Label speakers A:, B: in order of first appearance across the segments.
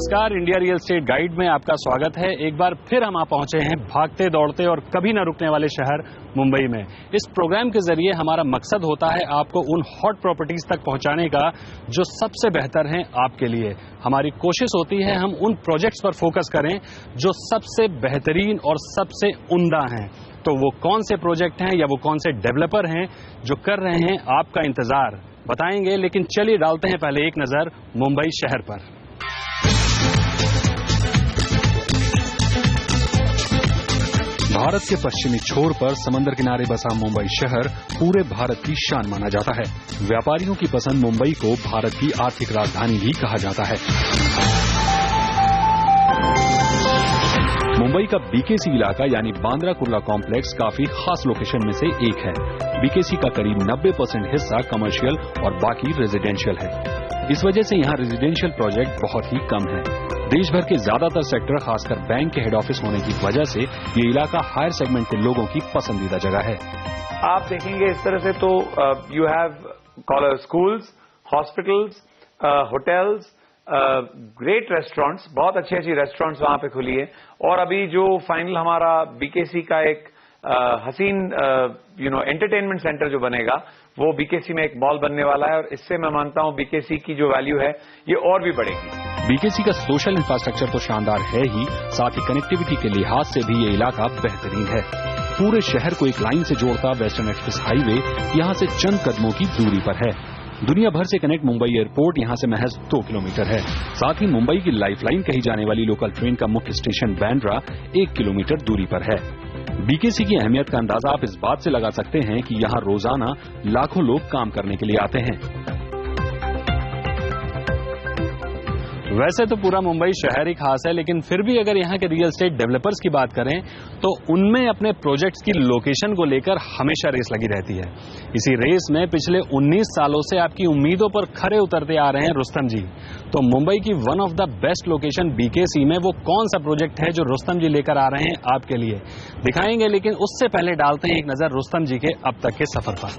A: नमस्कार, India real estate guide में आपका स्वागत है। एक बार फिर हम पहुंचे हैं भागते दौड़ते और कभी न रुकने वाले शहर मुंबई में। इस प्रोग्राम के जरिए हमारा मकसद होता है आपको उन हॉट प्रॉपर्टीज तक पहुंचाने का जो सबसे बेहतर हैं आपके लिए। हमारी कोशिश होती है हम उन प्रोजेक्ट्स पर फोकस करें जो सबसे बेहतरीन और सबसे उम्दा हैं। तो वो कौन से प्रोजेक्ट हैं या वो कौन से डेवलपर हैं जो कर रहे हैं आपका इंतजार बताएंगे, लेकिन चलिए डालते हैं पहले एक नजर मुंबई शहर पर। भारत के पश्चिमी छोर पर समंदर किनारे बसा मुंबई शहर पूरे भारत की शान माना जाता है। व्यापारियों की पसंद मुंबई को भारत की आर्थिक राजधानी भी कहा जाता है। मुंबई का बीकेसी इलाका यानी बांद्रा कुर्ला कॉम्प्लेक्स काफी खास लोकेशन में से एक है। बीकेसी का करीब 90% हिस्सा कमर्शियल और बाकी रेजिडेंशियल है। इस वजह से यहाँ रेजिडेंशियल प्रोजेक्ट बहुत ही कम है। देश भर के ज्यादातर सेक्टर, खासकर बैंक के हेड ऑफिस होने की वजह से ये इलाका हायर सेगमेंट के लोगों की पसंदीदा जगह है।
B: आप देखेंगे इस तरह से तो you have schools, hospitals, hotels, great restaurants, बहुत अच्छी अच्छी रेस्टोरेंट्स वहां पे खुली है। और अभी जो फाइनल हमारा बीकेसी का एक हसीन एंटरटेनमेंट सेंटर जो बनेगा वो बीकेसी में एक मॉल बनने वाला है और इससे मैं मानता हूं बीकेसी की जो वैल्यू है ये और भी बढ़ेगी।
A: बीकेसी का सोशल इंफ्रास्ट्रक्चर तो शानदार है ही, साथ ही कनेक्टिविटी के लिहाज से भी ये इलाका बेहतरीन है। पूरे शहर को एक लाइन से जोड़ता वेस्टर्न एक्सप्रेस हाईवे यहाँ से चंद कदमों की दूरी पर है। दुनिया भर से कनेक्ट मुंबई एयरपोर्ट यहाँ से महज 2 किलोमीटर है। साथ ही मुंबई की लाइफलाइन कही जाने वाली लोकल ट्रेन का मुख्य स्टेशन बांद्रा 1 किलोमीटर दूरी पर है। बीकेसी की अहमियत का अंदाजा आप इस बात से लगा सकते हैं कि यहाँ रोजाना लाखों लोग काम करने के लिए आते हैं। वैसे तो पूरा मुंबई शहर ही खास है, लेकिन फिर भी अगर यहाँ के रियल एस्टेट डेवलपर्स की बात करें तो उनमें अपने प्रोजेक्ट्स की लोकेशन को लेकर हमेशा रेस लगी रहती है। इसी रेस में पिछले 19 सालों से आपकी उम्मीदों पर खरे उतरते आ रहे हैं रुस्तम जी। तो मुंबई की one of the best location BKC में वो कौन सा प्रोजेक्ट है जो रुस्तम जी लेकर आ रहे हैं आपके लिए, दिखाएंगे। लेकिन उससे पहले डालते हैं एक नजर रुस्तम जी के अब तक के सफर पर।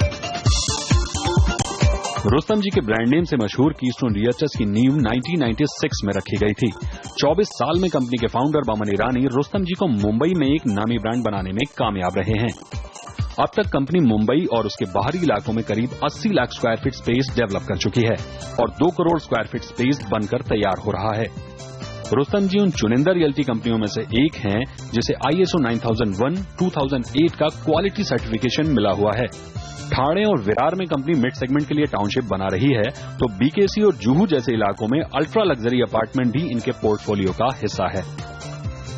A: रुस्तम जी के ब्रांड नेम से मशहूर कीस्टोन रियल्टर्स की नींव 1996 में रखी गई थी। 24 साल में कंपनी के फाउंडर बमन ईरानी रुस्तम जी को मुंबई में एक नामी ब्रांड बनाने में कामयाब रहे हैं। अब तक कंपनी मुंबई और उसके बाहरी इलाकों में करीब 80 lakh square feet space develop कर चुकी है और 2 करोड़ स्क्वायर फीट स्पेस बनकर तैयार हो रहा है। रुस्तम जी उन चुनिंदा रियल्टी कंपनियों में से एक हैं जिसे ISO 9001 2008 का क्वालिटी सर्टिफिकेशन मिला हुआ है। ठाणे और विरार में कंपनी मिड सेगमेंट के लिए टाउनशिप बना रही है, तो बीकेसी और जुहू जैसे इलाकों में अल्ट्रा लग्जरी अपार्टमेंट भी इनके पोर्टफोलियो का हिस्सा है।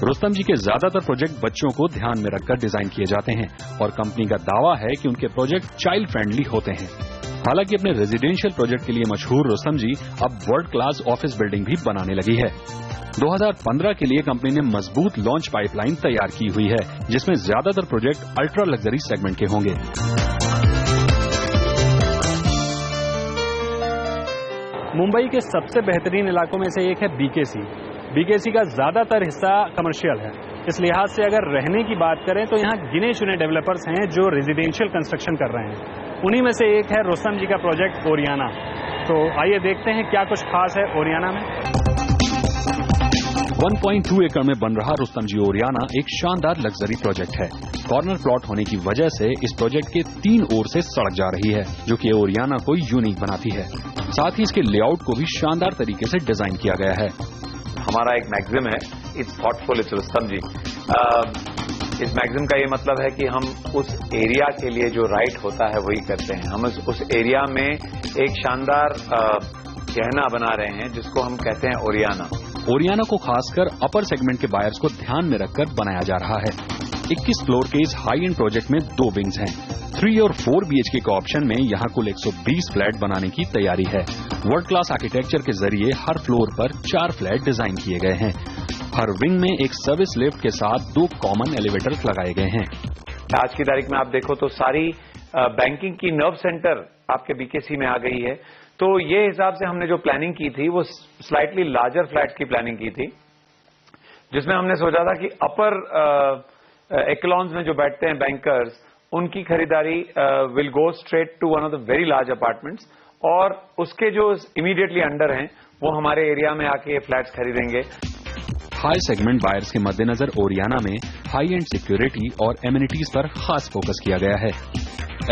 A: रुस्तम जी के ज्यादातर प्रोजेक्ट बच्चों को ध्यान में रखकर डिजाइन किए जाते हैं और कंपनी का दावा है कि उनके प्रोजेक्ट चाइल्ड फ्रेंडली होते हैं। हालांकि अपने रेजिडेंशियल प्रोजेक्ट के लिए मशहूर रुस्तम जी अब वर्ल्ड क्लास ऑफिस बिल्डिंग भी बनाने लगी है। 2015 के लिए कंपनी ने मजबूत लॉन्च पाइपलाइन तैयार की हुई है, जिसमें ज्यादातर प्रोजेक्ट अल्ट्रा लग्जरी सेगमेंट के होंगे। मुंबई के सबसे बेहतरीन इलाकों में से एक है बीकेसी। बीकेसी का ज्यादातर हिस्सा कमर्शियल है। इस लिहाज से अगर रहने की बात करें तो यहाँ गिने चुने डेवलपर्स हैं जो रेजिडेंशियल कंस्ट्रक्शन कर रहे हैं। उन्हीं में से एक है रुस्तम जी का प्रोजेक्ट ओरियाना। तो आइए देखते हैं क्या कुछ खास है ओरियाना में। 1.2 एकड़ में बन रहा रुस्तम जी ओरियाना एक शानदार लग्जरी प्रोजेक्ट है। कॉर्नर प्लॉट होने की वजह से इस प्रोजेक्ट के 3 ओर से सड़क जा रही है, जो कि ओरियाना को यूनिक बनाती है। साथ ही इसके लेआउट को भी शानदार तरीके से डिजाइन किया गया है।
B: हमारा एक मैगजिम है, इट्स थॉटफुल, इट्स रुस्तम जी। इस मैगजिम का ये मतलब है कि हम उस एरिया के लिए जो राइट होता है वही करते हैं। हम उस एरिया में एक शानदार गहना बना रहे हैं जिसको हम कहते हैं ओरियाना।
A: ओरियाना को खासकर अपर सेगमेंट के बायर्स को ध्यान में रखकर बनाया जा रहा है। 21 फ्लोर के इस हाई एंड प्रोजेक्ट में 2 विंग्स हैं। 3 और 4 BHK के ऑप्शन में यहाँ कुल 120 फ्लैट बनाने की तैयारी है। वर्ल्ड क्लास आर्किटेक्चर के जरिए हर फ्लोर पर 4 फ्लैट डिजाइन किए गए हैं। हर विंग में एक सर्विस लिफ्ट के साथ 2 कॉमन एलिवेटर्स लगाए गए हैं।
B: आज की तारीख में आप देखो तो सारी बैंकिंग की नर्व सेंटर आपके बीकेसी में आ गई है। तो ये हिसाब से हमने जो प्लानिंग की थी वो स्लाइटली लार्जर फ्लैट्स की प्लानिंग की थी, जिसमें हमने सोचा था कि अपर एक्लॉन्स में जो बैठते हैं बैंकर्स, उनकी खरीदारी will go straight to one of the very large apartments, और उसके जो इमीडिएटली अंडर हैं वो हमारे एरिया में आके फ्लैट्स खरीदेंगे।
A: हाई सेगमेंट बायर्स के मद्देनजर ओरियाना में हाई एंड सिक्योरिटी और एमिनिटीज पर खास फोकस किया गया है।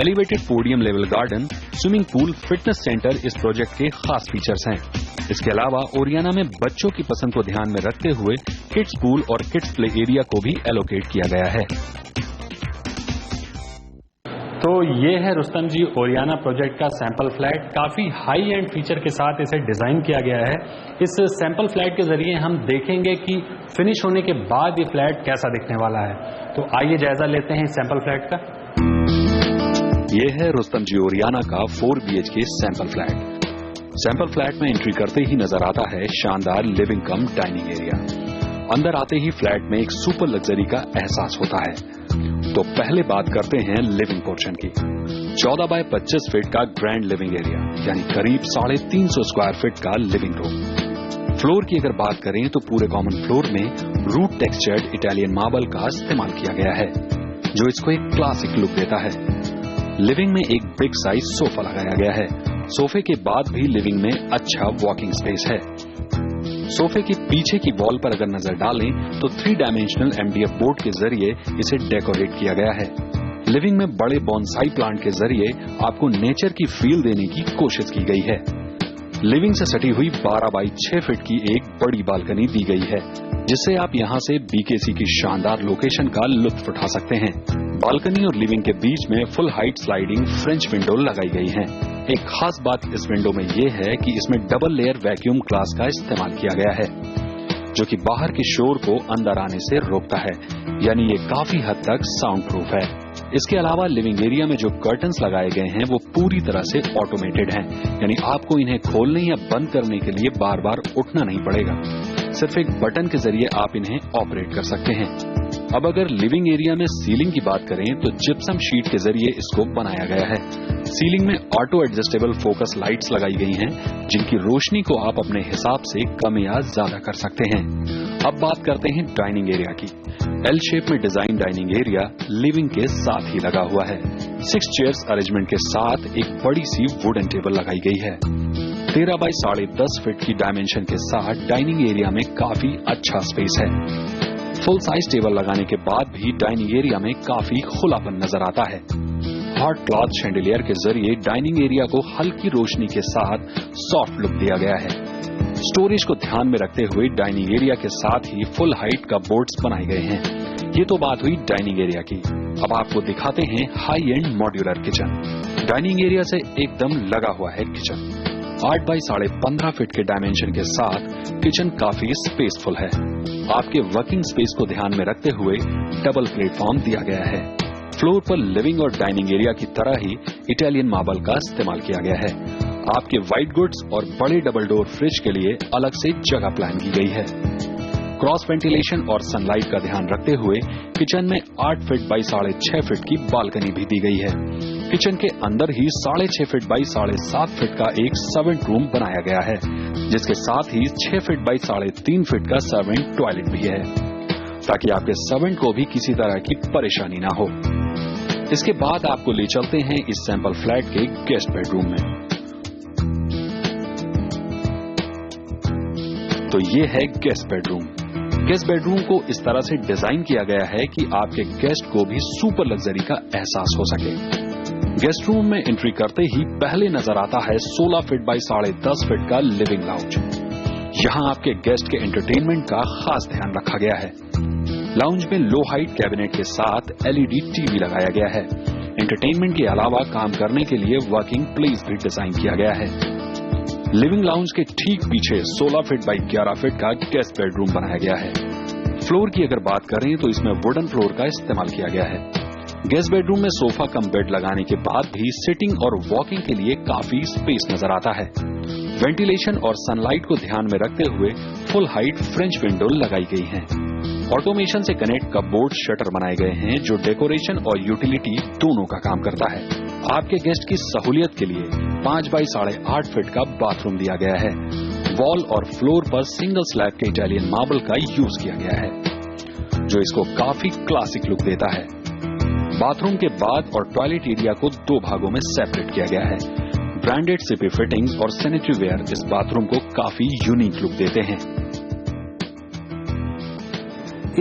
A: Elevated podium level garden, swimming pool, fitness centre इस प्रोजेक्ट के खास फीचर्स हैं। इसके अलावा ओरियाना में बच्चों की पसंद को ध्यान में रखते हुए किड्स पूल और किड्स प्ले एरिया को भी एलोकेट किया गया है।
C: तो ये है रुस्तम जी ओरियाना प्रोजेक्ट का सैंपल फ्लैट। काफी हाई एंड फीचर के साथ इसे डिजाइन किया गया है। इस सैंपल फ्लैट के जरिए हम देखेंगे कि फिनिश होने के बाद ये फ्लैट कैसा दिखने वाला है। तो आइए जायजा लेते हैं इस सैंपल फ्लैट का।
A: ये है रुस्तम जी ओरियाना का 4 BHK sample flat. Sample flat में एंट्री करते ही नजर आता है शानदार लिविंग कम डाइनिंग एरिया। अंदर आते ही फ्लैट में एक सुपर लग्जरी का एहसास होता है। तो पहले बात करते हैं लिविंग पोर्शन की। 14 बाय 25 फीट का ग्रैंड लिविंग एरिया, यानी करीब 350 स्क्वायर फीट का लिविंग रूम। फ्लोर की अगर बात करें तो पूरे कॉमन फ्लोर में रूट टेक्सचर्ड इटालियन मार्बल का इस्तेमाल किया गया है, जो इसको एक क्लासिक लुक देता है। लिविंग में एक बिग साइज सोफा लगाया गया है। सोफे के बाद भी लिविंग में अच्छा वॉकिंग स्पेस है। सोफे के पीछे की वॉल पर अगर नजर डालें तो 3 डायमेंशनल MDF बोर्ड के जरिए इसे डेकोरेट किया गया है। लिविंग में बड़े बॉन्साई प्लांट के जरिए आपको नेचर की फील देने की कोशिश की गई है। लिविंग से सटी हुई 12 बाई 6 फीट की एक बड़ी बालकनी दी गई है, जिससे आप यहां से BKC की शानदार लोकेशन का लुत्फ उठा सकते हैं। बालकनी और लिविंग के बीच में full height sliding French window लगाई गई है। एक खास बात इस विंडो में यह है कि इसमें डबल लेयर वैक्यूम ग्लास का इस्तेमाल किया गया है, जो कि बाहर के शोर को अंदर आने से रोकता है, यानी ये काफी हद तक साउंड प्रूफ है। इसके अलावा लिविंग एरिया में जो कर्टन्स लगाए गए हैं वो पूरी तरह से ऑटोमेटेड हैं, यानी आपको इन्हें खोलने या बंद करने के लिए बार बार उठना नहीं पड़ेगा। सिर्फ एक बटन के जरिए आप इन्हें ऑपरेट कर सकते हैं। अब अगर लिविंग एरिया में सीलिंग की बात करें तो जिप्सम शीट के जरिए इसको बनाया गया है। सीलिंग में ऑटो एडजस्टेबल फोकस लाइट्स लगाई गई हैं, जिनकी रोशनी को आप अपने हिसाब से कम या ज्यादा कर सकते हैं। अब बात करते हैं डाइनिंग एरिया की। L शेप में डिजाइन डाइनिंग एरिया लिविंग के साथ ही लगा हुआ है। 6 चेयर्स अरेंजमेंट के साथ एक बड़ी सी वुडन टेबल लगाई गई है। 13 बाई 10.5 फीट की डायमेंशन के साथ डाइनिंग एरिया में काफी अच्छा स्पेस है। फुल साइज टेबल लगाने के बाद भी डाइनिंग एरिया में काफी खुलापन नजर आता है। हॉट क्लॉथ शैंडिलियर के जरिए डाइनिंग एरिया को हल्की रोशनी के साथ सॉफ्ट लुक दिया गया है। स्टोरेज को ध्यान में रखते हुए डाइनिंग एरिया के साथ ही फुल हाइट का बोर्ड्स बनाए गए हैं। ये तो बात हुई डाइनिंग एरिया की। अब आपको दिखाते हैं high and modular kitchen. Dining area से एकदम लगा हुआ है किचन। 8 बाई 15.5 फीट के डायमेंशन के साथ किचन काफी स्पेसफुल है। आपके वर्किंग स्पेस को ध्यान में रखते हुए डबल प्लेटफॉर्म दिया गया है। फ्लोर पर लिविंग और डाइनिंग एरिया की तरह ही इटालियन मार्बल का इस्तेमाल किया गया है। आपके व्हाइट गुड्स और बड़े डबल डोर फ्रिज के लिए अलग से जगह प्लान की गई है। क्रॉस वेंटिलेशन और सनलाइट का ध्यान रखते हुए किचन में 8 फीट बाई 6.5 फीट की बालकनी भी दी गई है। किचन के अंदर ही 6.5 फीट बाई 7.5 फीट का एक सर्वेंट रूम बनाया गया है, जिसके साथ ही 6 फीट बाई 3.5 फीट का सर्वेंट टॉयलेट भी है, ताकि आपके सर्वेंट को भी किसी तरह की परेशानी ना हो। इसके बाद आपको ले चलते हैं इस सैंपल फ्लैट के गेस्ट बेडरूम में। तो ये है गेस्ट बेडरूम। गेस्ट बेडरूम को इस तरह से डिजाइन किया गया है कि आपके गेस्ट को भी सुपर लग्जरी का एहसास हो सके। गेस्ट रूम में एंट्री करते ही पहले नजर आता है 16 फीट बाई 10.5 फीट का लिविंग लाउंज। यहां आपके गेस्ट के एंटरटेनमेंट का खास ध्यान रखा गया है। लाउंज में लो हाइट कैबिनेट के साथ LED टीवी लगाया गया है। एंटरटेनमेंट के अलावा काम करने के लिए वर्किंग प्लेस भी डिजाइन किया गया है। लिविंग लाउंज के ठीक पीछे 16 फीट बाई 11 फीट का गेस्ट बेडरूम बनाया गया है। फ्लोर की अगर बात करें तो इसमें वुडन फ्लोर का इस्तेमाल किया गया है। गेस्ट बेडरूम में सोफा कम बेड लगाने के बाद भी सिटिंग और वॉकिंग के लिए काफी स्पेस नजर आता है। वेंटिलेशन और सनलाइट को ध्यान में रखते हुए फुल हाइट फ्रेंच विंडो लगाई गई है। ऑटोमेशन से कनेक्ट कपबोर्ड शटर बनाए गए हैं, जो डेकोरेशन और यूटिलिटी दोनों का काम करता है। आपके गेस्ट की सहूलियत के लिए 5 बाई 8.5 फीट का बाथरूम दिया गया है। वॉल और फ्लोर पर सिंगल स्लैब के इटालियन मार्बल का यूज किया गया है, जो इसको काफी क्लासिक लुक देता है। बाथरूम के बाद और टॉयलेट एरिया को 2 भागों में सेपरेट किया गया है। ब्रांडेड सीपी फिटिंग्स और सैनिटरी वेयर इस बाथरूम को काफी यूनिक लुक देते हैं।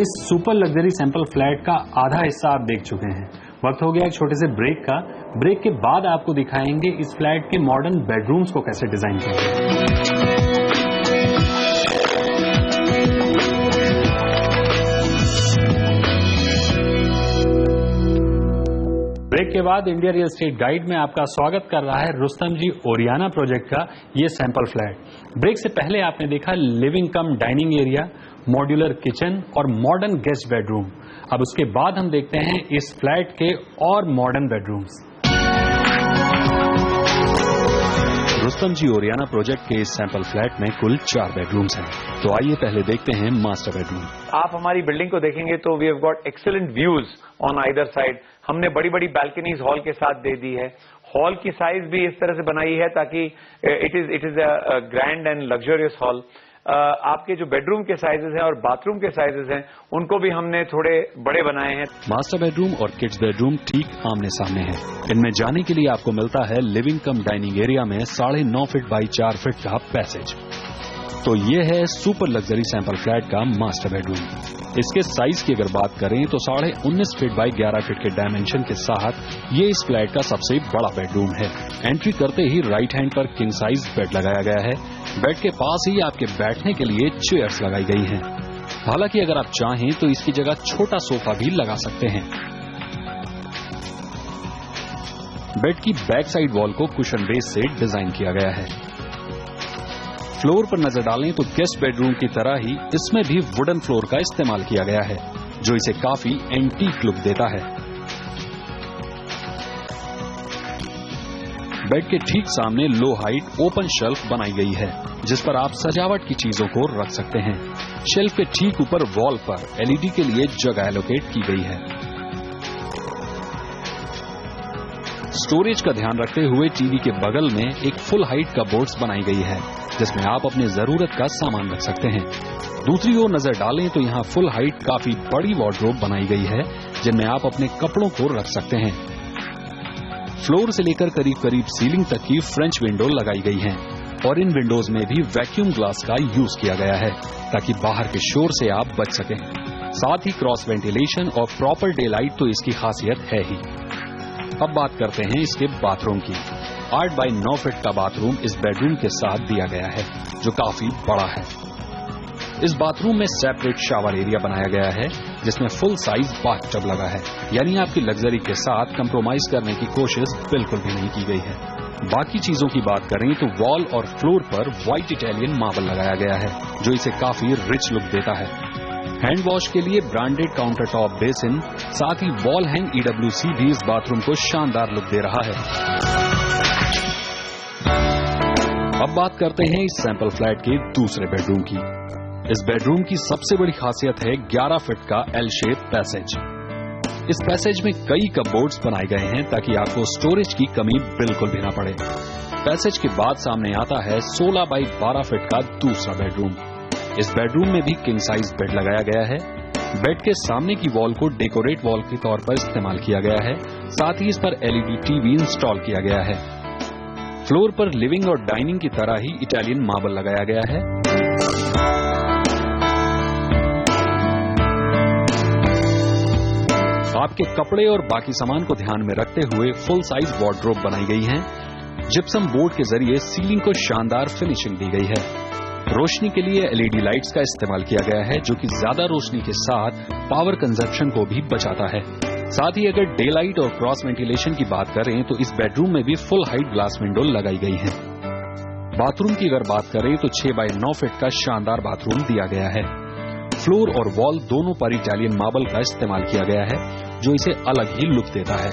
C: इस सुपर लग्जरी सैंपल फ्लैट का आधा हिस्सा आप देख चुके हैं। वक्त हो गया एक छोटे से ब्रेक का। ब्रेक के बाद आपको दिखाएंगे इस फ्लैट के मॉडर्न बेडरूम्स को कैसे डिजाइन किया है। ब्रेक के बाद इंडिया रियल एस्टेट गाइड में आपका स्वागत कर रहा है रुस्तम जी ओरियाना प्रोजेक्ट का ये सैंपल फ्लैट। ब्रेक से पहले आपने देखा लिविंग कम डाइनिंग एरिया, मॉड्यूलर किचन और मॉडर्न गेस्ट बेडरूम। अब उसके बाद हम देखते हैं इस फ्लैट के और मॉडर्न बेडरूम्स।
A: रुस्तम जी ओरियाना प्रोजेक्ट के इस सैंपल फ्लैट में कुल 4 बेडरूम्स हैं। तो आइए पहले देखते हैं मास्टर बेडरूम।
B: आप हमारी बिल्डिंग को देखेंगे तो we have got excellent views on either side. हमने बड़ी बड़ी बैल्कनीज हॉल के साथ दे दी है। हॉल की साइज भी इस तरह से बनाई है ताकि it is a grand and luxurious hall. आपके जो बेडरूम के साइजेस हैं और बाथरूम के साइजेस हैं उनको भी हमने थोड़े बड़े बनाए हैं।
A: मास्टर बेडरूम और किड्स बेडरूम ठीक आमने सामने हैं। इनमें जाने के लिए आपको मिलता है लिविंग कम डाइनिंग एरिया में 9.5 फीट बाई 4 फीट का पैसेज। तो ये है सुपर लग्जरी सैंपल फ्लैट का मास्टर बेडरूम। इसके साइज की अगर बात करें तो 19.5 फीट बाई 11 फीट के डायमेंशन के साथ ये इस फ्लैट का सबसे बड़ा बेडरूम है। एंट्री करते ही राइट हैंड पर किंग साइज बेड लगाया गया है। बेड के पास ही आपके बैठने के लिए चेयर्स लगाई गई हैं। हालांकि अगर आप चाहें तो इसकी जगह छोटा सोफा भी लगा सकते हैं। बेड की बैक साइड वॉल को कुशन बेस से डिजाइन किया गया है। फ्लोर पर नजर डालें तो गेस्ट बेडरूम की तरह ही इसमें भी वुडन फ्लोर का इस्तेमाल किया गया है जो इसे काफी एंटीक लुक देता है। बेड के ठीक सामने लो हाइट ओपन शेल्फ बनाई गई है जिस पर आप सजावट की चीजों को रख सकते हैं। शेल्फ के ठीक ऊपर वॉल पर एलईडी के लिए जगह एलोकेट की गई है। स्टोरेज का ध्यान रखते हुए टीवी के बगल में एक फुल हाइट कपबोर्ड्स बनाई गई है जिसमें आप अपने जरूरत का सामान रख सकते हैं। दूसरी ओर नजर डालें तो यहाँ फुल हाइट काफी बड़ी वार्डरोब बनाई गई है जिनमें आप अपने कपड़ों को रख सकते हैं। फ्लोर से लेकर करीब करीब सीलिंग तक की फ्रेंच विंडो लगाई गई हैं और इन विंडोज में भी वैक्यूम ग्लास का यूज किया गया है ताकि बाहर के शोर से आप बच सकें। साथ ही क्रॉस वेंटिलेशन और प्रॉपर डे लाइट तो इसकी खासियत है ही। अब बात करते हैं इसके बाथरूम की। 8 बाई 9 फीट का बाथरूम इस बेडरूम के साथ दिया गया है जो काफी बड़ा है। इस बाथरूम में सेपरेट शावर एरिया बनाया गया है जिसमें फुल साइज बाथटब लगा है, यानी आपकी लग्जरी के साथ कंप्रोमाइज करने की कोशिश बिल्कुल भी नहीं की गई है। बाकी चीजों की बात करें तो वॉल और फ्लोर पर व्हाइट इटालियन मार्बल लगाया गया है जो इसे काफी रिच लुक देता है। हैंड वॉश के लिए ब्रांडेड काउंटर टॉप बेसिन, साथ ही वॉल हैंग EWC भी इस बाथरूम को शानदार लुक दे रहा है। अब बात करते हैं इस सैंपल फ्लैट के दूसरे बेडरूम की। इस बेडरूम की सबसे बड़ी खासियत है 11 फीट का एल शेप पैसेज। इस पैसेज में कई कपबोर्ड्स बनाए गए हैं ताकि आपको स्टोरेज की कमी बिल्कुल भी ना पड़े। पैसेज के बाद सामने आता है 16 बाई 12 फीट का दूसरा बेडरूम। इस बेडरूम में भी किंग साइज बेड लगाया गया है। बेड के सामने की वॉल को डेकोरेट वॉल के तौर पर इस्तेमाल किया गया है। साथ ही इस पर LED टीवी इंस्टॉल किया गया है। फ्लोर पर लिविंग और डाइनिंग की तरह ही इटालियन मार्बल लगाया गया है। आपके कपड़े और बाकी सामान को ध्यान में रखते हुए फुल साइज वार्डरोब बनाई गई है। जिप्सम बोर्ड के जरिए सीलिंग को शानदार फिनिशिंग दी गई है। रोशनी के लिए LED लाइट्स का इस्तेमाल किया गया है जो कि ज्यादा रोशनी के साथ पावर कंजप्शन को भी बचाता है। साथ ही अगर डे लाइट और क्रॉस वेंटिलेशन की बात करें तो इस बेडरूम में भी फुल हाइट ग्लास विंडो लगाई गई है। बाथरूम की अगर बात करें तो 6 बाई 9 फीट का शानदार बाथरूम दिया गया है। फ्लोर और वॉल दोनों पर इटालियन मार्बल का इस्तेमाल किया गया है जो इसे अलग ही लुक देता है।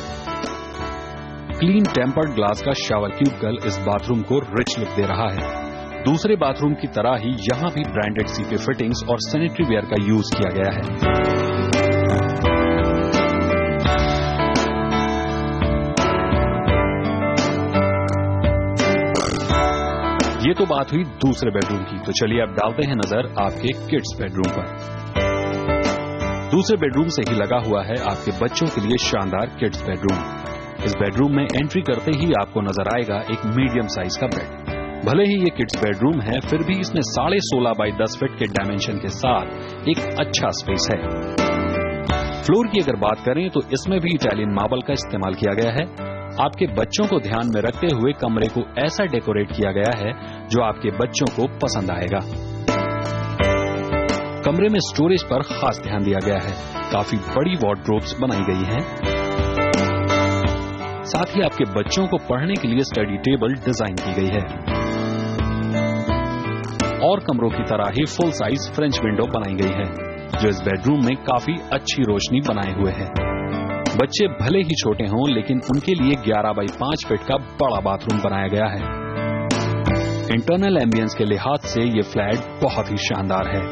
A: क्लीन टेम्पर्ड ग्लास का शावर क्यूबिकल इस बाथरूम को रिच लुक दे रहा है। दूसरे बाथरूम की तरह ही यहां भी ब्रांडेड सीपी फिटिंग्स और सैनिटरी वेयर का यूज किया गया है। ये तो बात हुई दूसरे बेडरूम की, तो चलिए अब डालते हैं नजर आपके किड्स बेडरूम पर। दूसरे बेडरूम से ही लगा हुआ है आपके बच्चों के लिए शानदार किड्स बेडरूम। इस बेडरूम में एंट्री करते ही आपको नजर आएगा एक मीडियम साइज का बेड। भले ही ये किड्स बेडरूम है, फिर भी इसमें 16.5 बाई 10 फीट के डायमेंशन के साथ एक अच्छा स्पेस है। फ्लोर की अगर बात करें तो इसमें भी इटालियन मार्बल का इस्तेमाल किया गया है। आपके बच्चों को ध्यान में रखते हुए कमरे को ऐसा डेकोरेट किया गया है जो आपके बच्चों को पसंद आएगा। कमरे में स्टोरेज पर खास ध्यान दिया गया है। काफी बड़ी वार्डरोब्स बनाई गई हैं। साथ ही आपके बच्चों को पढ़ने के लिए स्टडी टेबल डिजाइन की गई है। और कमरों की तरह ही फुल साइज फ्रेंच विंडो बनाई गई है जो इस बेडरूम में काफी अच्छी रोशनी बनाए हुए है। बच्चे भले ही छोटे हों, लेकिन उनके लिए 11 बाई 5 फीट का बड़ा बाथरूम बनाया गया है। इंटरनल एम्बियंस के लिहाज से ये फ्लैट बहुत ही शानदार है।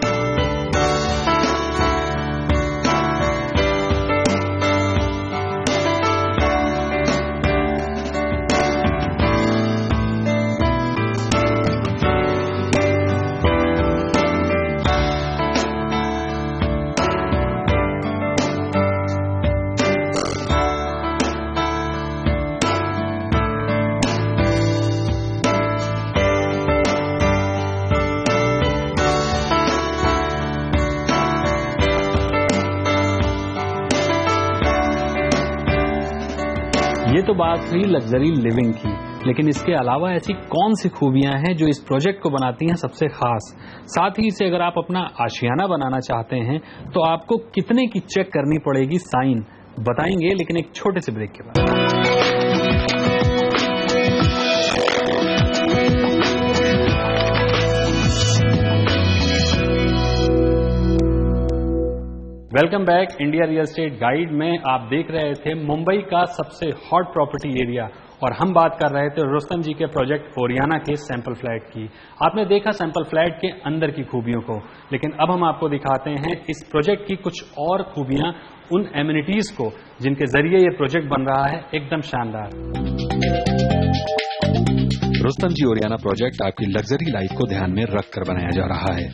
C: ये तो बात हुई लग्जरी लिविंग की, लेकिन इसके अलावा ऐसी कौन सी खूबियां हैं जो इस प्रोजेक्ट को बनाती हैं सबसे खास। साथ ही इसे अगर आप अपना आशियाना बनाना चाहते हैं तो आपको कितने की चेक करनी पड़ेगी साइन, बताएंगे लेकिन एक छोटे से ब्रेक के बाद। Welcome back. India real estate guide में आप देख रहे थे मुंबई का सबसे हॉट प्रॉपर्टी एरिया, और हम बात कर रहे थे रुस्तम जी के प्रोजेक्ट ओरियाना के सैंपल फ्लैट की। आपने देखा सैंपल फ्लैट के अंदर की खूबियों को, लेकिन अब हम आपको दिखाते हैं इस प्रोजेक्ट की कुछ और खूबियां, उन एमिनिटीज को जिनके जरिए ये प्रोजेक्ट बन रहा है एकदम शानदार।
A: रुस्तम जी ओरियाना प्रोजेक्ट आपकी लग्जरी लाइफ को ध्यान में रखकर बनाया जा रहा है।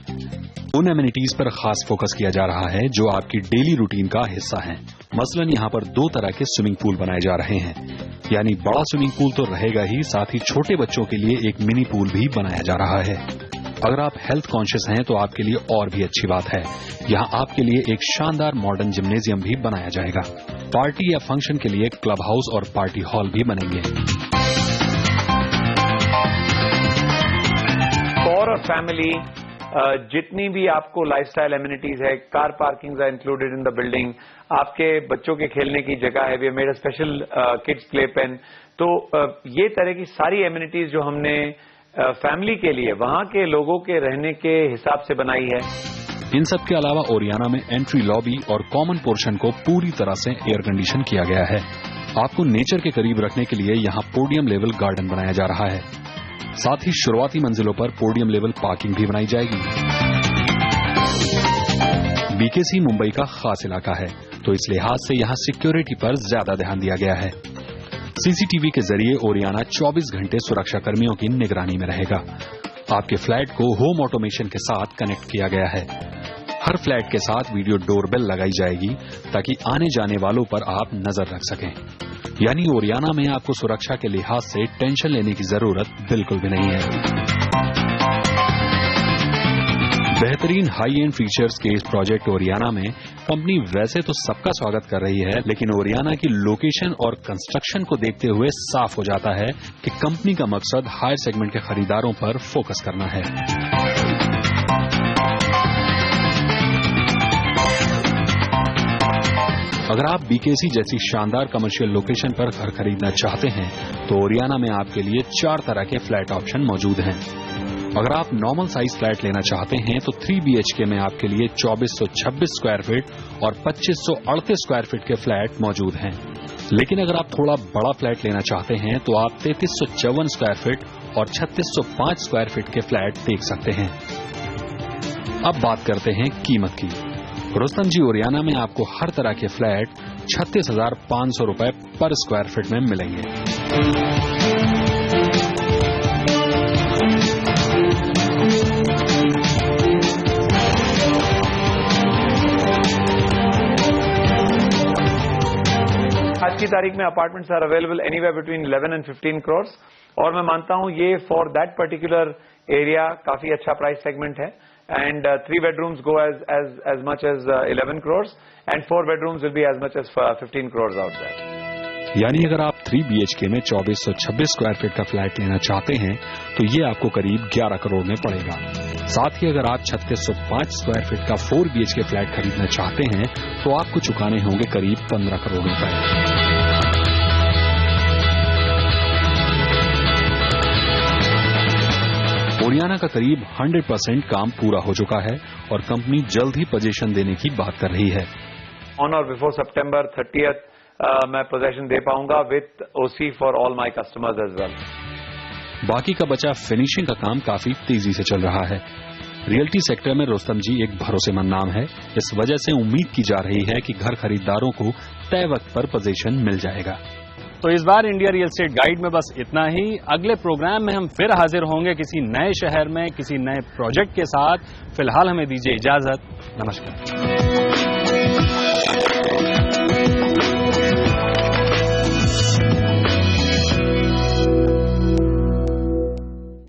A: उन एमिनिटीज पर खास फोकस किया जा रहा है जो आपकी डेली रूटीन का हिस्सा हैं। मसलन यहाँ पर 2 तरह के स्विमिंग पूल बनाए जा रहे हैं, यानी बड़ा स्विमिंग पूल तो रहेगा ही, साथ ही छोटे बच्चों के लिए एक मिनी पूल भी बनाया जा रहा है। अगर आप हेल्थ कॉन्शियस हैं तो आपके लिए और भी अच्छी बात है, यहाँ आपके लिए एक शानदार मॉडर्न जिम्नेजियम भी बनाया जाएगा। पार्टी या फंक्शन के लिए क्लब हाउस और पार्टी हॉल भी बनेंगे।
B: फॉर अ फैमिली जितनी भी आपको लाइफस्टाइल एमिनिटीज है, car parking are included in the building, आपके बच्चों के खेलने की जगह है, we made a special kids play pen. तो ये तरह की सारी एमिनिटीज जो हमने फैमिली के लिए, वहां के लोगों के रहने के हिसाब से बनाई है।
A: इन सब के अलावा ओरियाना में एंट्री लॉबी और कॉमन पोर्शन को पूरी तरह से एयर कंडीशन किया गया है। आपको नेचर के करीब रखने के लिए यहाँ पोडियम लेवल गार्डन बनाया जा रहा है। साथ ही शुरुआती मंजिलों पर पोडियम लेवल पार्किंग भी बनाई जाएगी। बीकेसी मुंबई का खास इलाका है, तो इस लिहाज से यहाँ सिक्योरिटी पर ज्यादा ध्यान दिया गया है। सीसीटीवी के जरिए ओरियाना 24 घंटे सुरक्षा कर्मियों की निगरानी में रहेगा। आपके फ्लैट को होम ऑटोमेशन के साथ कनेक्ट किया गया है। हर फ्लैट के साथ वीडियो डोरबेल लगाई जाएगी ताकि आने जाने वालों पर आप नजर रख सकें। यानी ओरियाना में आपको सुरक्षा के लिहाज से टेंशन लेने की जरूरत बिल्कुल भी नहीं है। बेहतरीन हाई एंड फीचर्स के इस प्रोजेक्ट ओरियाना में कंपनी वैसे तो सबका स्वागत कर रही है, लेकिन ओरियाना की लोकेशन और कंस्ट्रक्शन को देखते हुए साफ हो जाता है कि कंपनी का मकसद हायर सेगमेंट के खरीदारों पर फोकस करना है। अगर आप बीकेसी जैसी शानदार कमर्शियल लोकेशन पर घर खरीदना चाहते हैं तो ओरियाना में आपके लिए 4 तरह के फ्लैट ऑप्शन मौजूद हैं। अगर आप नॉर्मल साइज फ्लैट लेना चाहते हैं तो 3 BHK में आपके लिए 2426 स्क्वायर फीट और 2538 स्क्वायर फीट के फ्लैट मौजूद हैं। लेकिन अगर आप थोड़ा बड़ा फ्लैट लेना चाहते हैं तो आप 3354 स्क्वायर फीट और 3605 स्क्वायर फीट के फ्लैट देख सकते हैं। अब बात करते हैं कीमत की। रुस्तम जी ओरियाना में आपको हर तरह के फ्लैट 36,500 रुपए पर स्क्वायर फीट में मिलेंगे।
B: आज की तारीख में apartments are available anywhere between 11 and 15 crores और मैं मानता हूं ये फॉर दैट पर्टिकुलर एरिया काफी अच्छा प्राइस सेगमेंट है and 3 bedrooms go as much as 11 crores and 4 bedrooms will be as much as 15 crores out there.
A: यानी अगर आप 3 BHK में 2426 स्क्वायर फीट का फ्लैट लेना चाहते हैं तो ये आपको करीब 11 करोड़ में पड़ेगा। साथ ही अगर आप 3605 स्क्वायर फीट का 4 BHK फ्लैट खरीदना चाहते हैं तो आपको चुकाने होंगे करीब 15 करोड़ रुपए। ओरियाना का करीब 100% काम पूरा हो चुका है और कंपनी जल्द ही पोजीशन देने की बात कर रही है।
B: ऑन और बिफोर September 30th मैं पोजीशन दे पाऊंगा with OC for all my customers as well.
A: बाकी का बचा फिनिशिंग का काम काफी तेजी से चल रहा है। रियल्टी सेक्टर में रुस्तम जी एक भरोसेमंद नाम है, इस वजह से उम्मीद की जा रही है कि घर खरीदारों को तय वक्त पर पोजीशन मिल जाएगा।
C: तो इस बार इंडिया रियल एस्टेट गाइड में बस इतना ही। अगले प्रोग्राम में हम फिर हाजिर होंगे किसी नए शहर में किसी नए प्रोजेक्ट के साथ। फिलहाल हमें दीजिए इजाजत। नमस्कार।